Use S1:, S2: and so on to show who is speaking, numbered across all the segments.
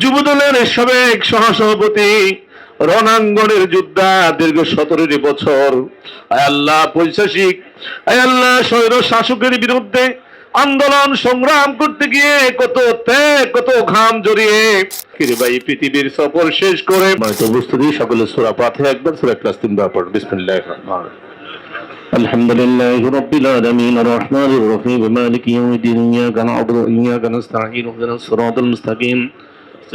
S1: যুবদলের সাবেক সহসভাপতি, রণাঙ্গনের যোদ্ধা, দীর্ঘ 17 বছর আয় আল্লাহ পৈশাসিক, আয় আল্লাহ স্বৈর শাসকের বিরুদ্ধে আন্দোলন সংগ্রাম করতে গিয়ে কত ত্যাগ, কত ঘাম জড়িয়ে ভাই পৃথিবীর সফর শেষ করে উপস্থিতি সকলে সূরা ফাতিহা একবার, সূরা ইখলাস 3 বার পড়ুন। বিসমিল্লাহির রহমানির রহিম। আলহামদুলিল্লাহি রাব্বিল আলামিন আর রহমানির রহিম মালিকি ইয়াউমিদ্দিন ইয়াকা না'বুদু ওয়া ইয়াকা নাস্তাঈন ইহদিনাস সিরাতাল মুস্তাকিম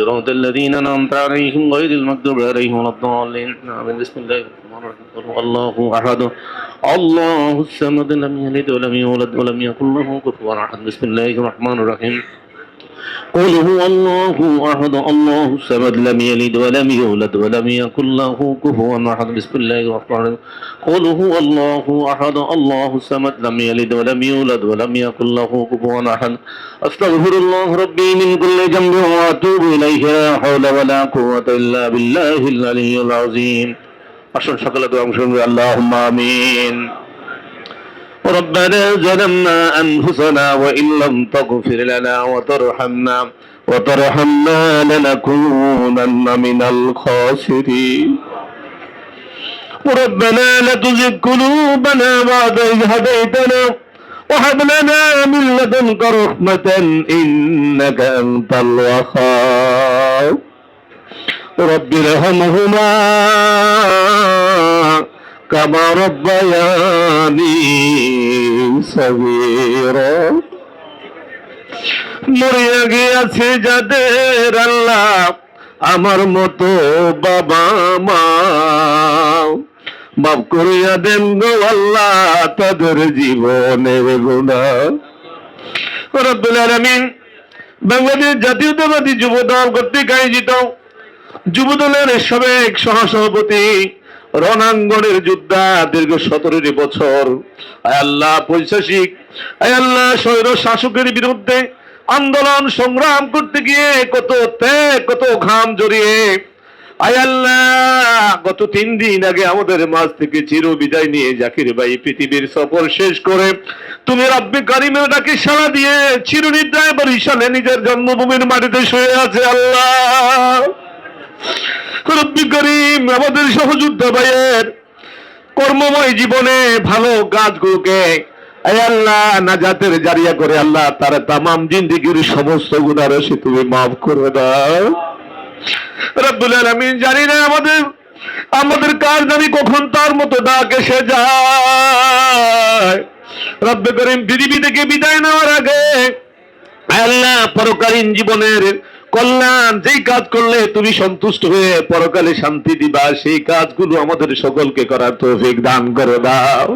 S1: صراط الذين أنعمت عليهم غير المغضوب عليهم ولا الضالين آمين بسم الله الرحمن الرحيم قل هو الله أحد الله الصمد لم يلد ولم يولد ولم يكن له كفوا أحد بسم الله الرحمن الرحيم قل هو الله أحد الله الصمد لم يلد ولم يولد ولم يكن له كفوا أحد بسم الله الرحمن الرحيم قل هو الله أحد الله الصمد لم يلد ولم يولد ولم يكن له كفوا أحد أستغفر الله ربي من كل ذنب وأتوب إليه لا حول ولا قوة إلا بالله العلي العظيم আসুন সকলে দোয়া করুন اللهم آمين ربنا ظلمنا أنفسنا وإن لم تغفر لنا وترحمنا لنكونن من الخاسرين ربنا لا تزغ قلوبنا بعد إذ هديتنا وهب لنا من لدنك رحمة إنك أنت الوهاب رب ارحمهما كما ربياني صغيرا মরিয়া গিয়াছে যাদের আল্লাহ আমার মতো বাবা মা, মাফ করিয়া দেন গো আল্লাহ তাদের জীবনের গুনাহ। রব্বুল আলামিন বাংলাদেশ জাতীয়তাবাদী যুবদল কর্তৃক আয়োজিত যুবদলের সাবেক সহসভাপতি, রণাঙ্গনের যোদ্ধা, দীর্ঘ 17 বছর আয় আল্লাহ পৈশাসিক, আয় আল্লাহ স্বৈর শাসকের বিরুদ্ধে আন্দোলন সংগ্রাম করতে গিয়ে কত ত্যাগ, কত ঘাম জড়িয়ে আয় আল্লাহ গত 3 দিন আগে আমাদের মাঝ থেকে চির বিদায় নিয়ে জাকির ভাই পৃথিবীর সফর শেষ করে তুমি রব্বে কারিমের ডাকে সাড়া দিয়ে চিরনিদ্রায় বরিশালে নিজের জন্মভূমির মাটিতে শুয়ে আছে। আল্লাহ রব্বে কারিম আমাদের সহযোদ্ধা ভাইয়ের কর্মময় জীবনে ভালো কাজগুলোকে আয় আল্লাহ নাজাতের জারিয়া করে আল্লাহ তার তামাম জিন্দেগির সমস্ত গুনাহ রাশি তুমি মাফ করে দাও। রব্বুল আলামিন জানি না আমাদের কার জানি কখন তার মতো ডাক এসে যায়। রব্বে করিম পৃথিবী থেকে বিদায় নেওয়ার আগে আল্লাহ পরকালীন জীবনের কল্যাণ যেই কাজ করলে তুমি সন্তুষ্ট হয়ে পরকালে শান্তি দিবা সেই কাজগুলো আমাদের সকলকে করার তৌফিক দান করে দাও।